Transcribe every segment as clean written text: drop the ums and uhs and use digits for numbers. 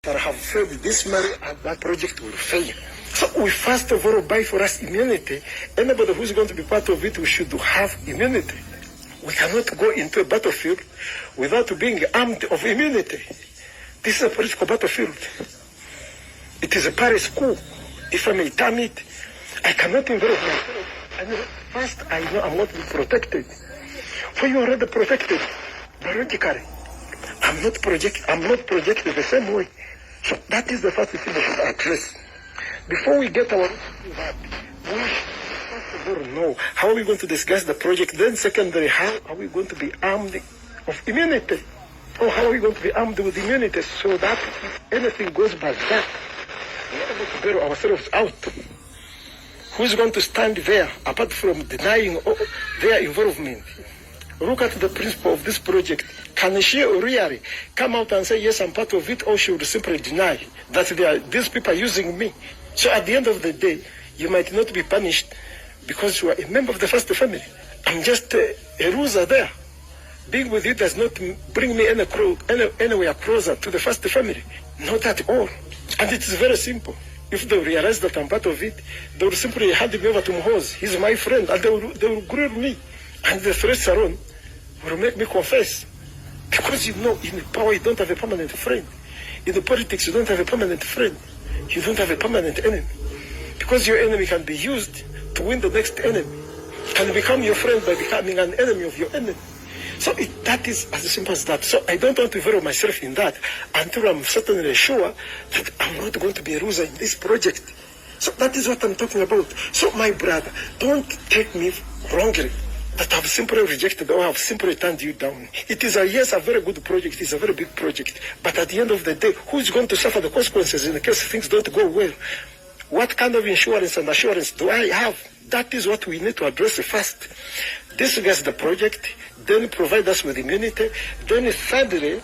that have failed this money, and that project will fail. So we first of all buy for us immunity. Anybody who's going to be part of it, we should have immunity. We cannot go into a battlefield without being armed of immunity. This is a political battlefield. It is a Paris coup, if I may term it. I cannot involve myself. First, I know I'm not protected. For you already protected, biologically. I'm not projected the same way. So that is the first thing we should address. Before we get our we first of all know how are we going to discuss the project. Then secondly, how are we going to be armed of immunity? Or how are we going to be armed with immunity so that if anything goes bad, that we are able to bail ourselves out? Who's going to stand there apart from denying their involvement? Look at the principle of this project. Can she really come out and say, yes, I'm part of it, or she would simply deny that these people are using me? So at the end of the day, you might not be punished because you are a member of the first family. I'm just a loser there. Being with you does not bring me anywhere closer to the first family. Not at all. And it is very simple. If they realize that I'm part of it, they will simply hand me over to Muhoozi. He's my friend, and they will grill me. And the threats alone will make me confess. Because you know, in power you don't have a permanent friend. In the politics you don't have a permanent friend. You don't have a permanent enemy. Because your enemy can be used to win the next enemy. Can become your friend by becoming an enemy of your enemy. So that is as simple as that. So I don't want to involve myself in that until I'm certainly sure that I'm not going to be a loser in this project. So that is what I'm talking about. So my brother, don't take me wrongly that I've simply rejected or I've simply turned you down. It is a very good project. It's a very big project. But at the end of the day, who's going to suffer the consequences in case things don't go well? What kind of insurance and assurance do I have? That is what we need to address first. Discuss the project, then provide us with immunity, then thirdly,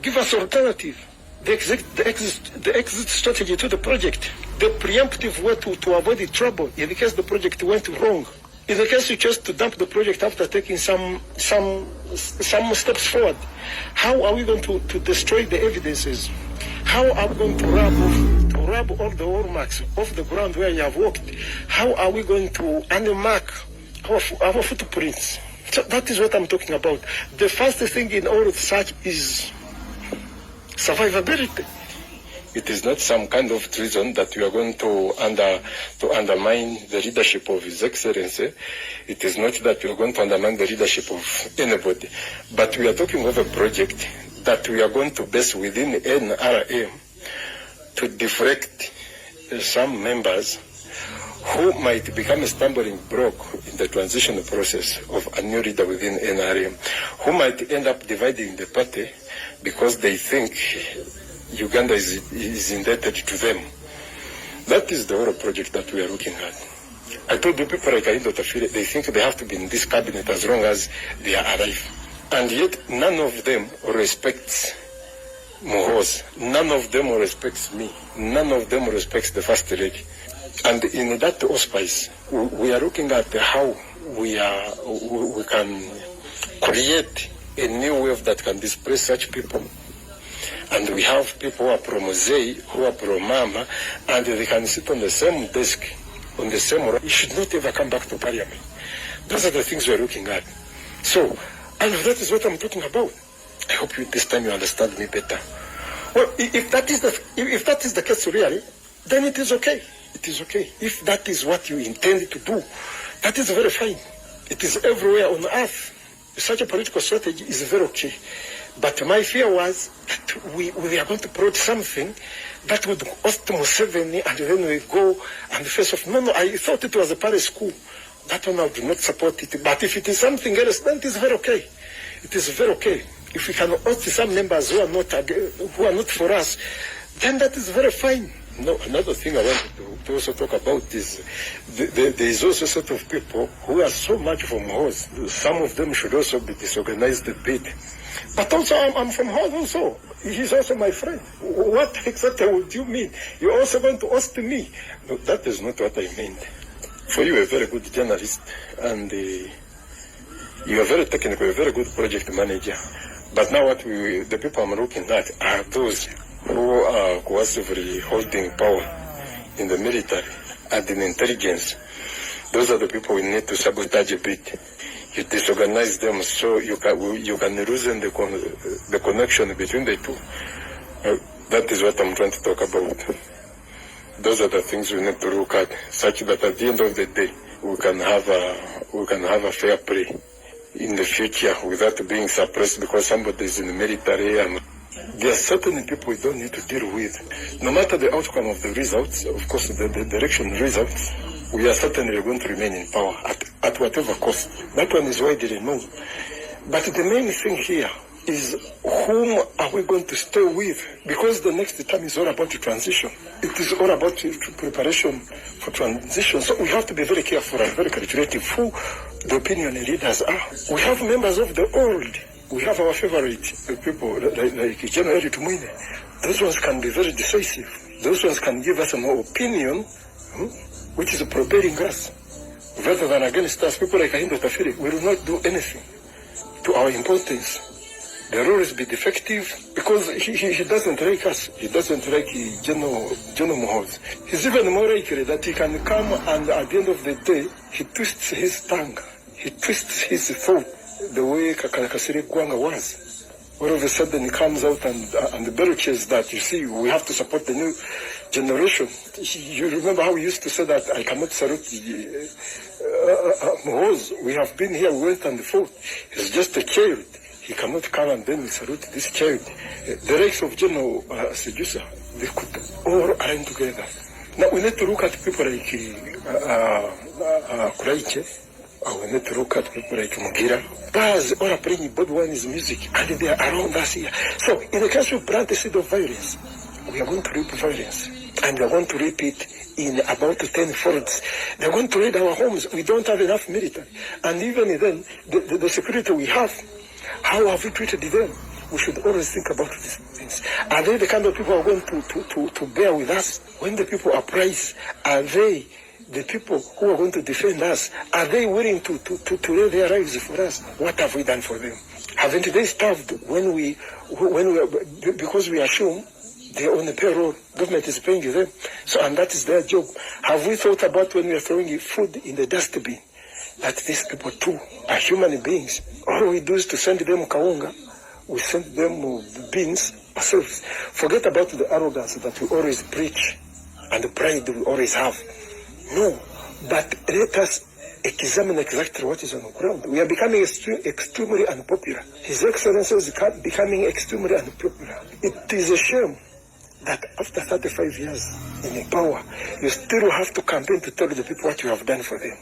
give us alternative. The exit strategy to the project, the preemptive way to avoid the trouble in the case the project went wrong. In the case you chose to dump the project after taking some steps forward, how are we going to destroy the evidences? How are we going to rub all the hallmarks off the ground where you have walked? How are we going to unmark our footprints? So that is what I'm talking about. The first thing in all of such is survivability. It is not some kind of treason that we are going to undermine the leadership of His Excellency. It is not that we are going to undermine the leadership of anybody. But we are talking of a project that we are going to base within NRM to deflect some members who might become a stumbling block in the transition process of a new leader within NRM, who might end up dividing the party because they think Uganda is indebted to them. That is the whole project that we are looking at. I told the people like Karindo Tafire, they think they have to be in this cabinet as long as they are alive. And yet none of them respects Muhoozi. None of them respects me. None of them respects the First Lady. And in that auspice, we are looking at how we can create a new wave that can displace such people. And we have people who are pro-Mosei, who are pro-Mama, and they can sit on the same desk, on the same row. You should not ever come back to Parliament. Those are the things we're looking at. So, and that is what I'm talking about. I hope this time you understand me better. Well, if that is the case really, then it is okay. It is okay. If that is what you intend to do, that is very fine. It is everywhere on earth. Such a political strategy is very okay. But my fear was that we are going to produce something that would host Museveni and then we go and face off. No, I thought it was a Paris coup. That one I do not support it. But if it is something else, then it is very okay. It is very okay. If we can host some members who are not for us, then that is very fine. No, another thing I want to also talk about is there is also a set of people who are so much from Muhoozi. Some of them should also be disorganized a bit. But also, I'm from Muhoozi also. He's also my friend. What exactly would you mean? You're also going to host me? No, that is not what I meant. For you, a very good journalist, and you are very technical, a very good project manager. But now the people I'm looking at are those who are coercively holding power in the military and in intelligence, those are the people we need to sabotage a bit. You disorganize them so you can loosen the connection between the two. That is what I'm trying to talk about. Those are the things we need to look at, such that at the end of the day, we can have a fair play in the future without being suppressed because somebody is in the military. And there are certain people we don't need to deal with. No matter the outcome of the results, of course, the direction results, we are certainly going to remain in power at whatever cost. That one is widely known. But the main thing here is whom are we going to stay with? Because the next time is all about the transition. It is all about preparation for transition. So we have to be very careful and very calculative who the opinion leaders are. We have members of the old. We have our favorite people like General Tumwine. Those ones can be very decisive. Those ones can give us more opinion, which is propelling us. Rather than against us, people like Ahindo Tafiri will not do anything to our importance. They'll always be defective because he doesn't like us. He doesn't like General Muhoozi. He's even more likely that he can come and at the end of the day, he twists his tongue. He twists his thought the way Kakasiri Gwanga was. All of a sudden he comes out and belches that, you see, we have to support the new generation. You remember how we used to say that I cannot salute Muhoozi. We have been here, we went and fought. He's just a child. He cannot come and then salute this child. The likes of General Sejusa, they could all align together. Now we need to look at people like Kuraiche. We need to look at people like Mugira. Guys all are playing Bob Wine's music and they are around us here. So in the case of plant the seed of violence, we are going to reap violence. And we are going to reap it in about 10 folds. They are going to raid our homes. We don't have enough military. And even then, the security we have, how have we treated them? We should always think about these things. Are they the kind of people who are going to bear with us when the people uprise? Are they the people who are going to defend us? Are they willing to lay their lives for us? What have we done for them? Haven't they starved because we assume they're on the payroll, government is paying them, so and that is their job. Have we thought about when we are throwing food in the dustbin that these people too are human beings? All we do is to send them kaunga, we send them beans ourselves. Forget about the arrogance that we always preach and the pride we always have. No, but let us examine exactly what is on the ground. We are becoming extremely unpopular. His Excellency is becoming extremely unpopular. It is a shame that after 35 years in power, you still have to campaign to tell the people what you have done for them.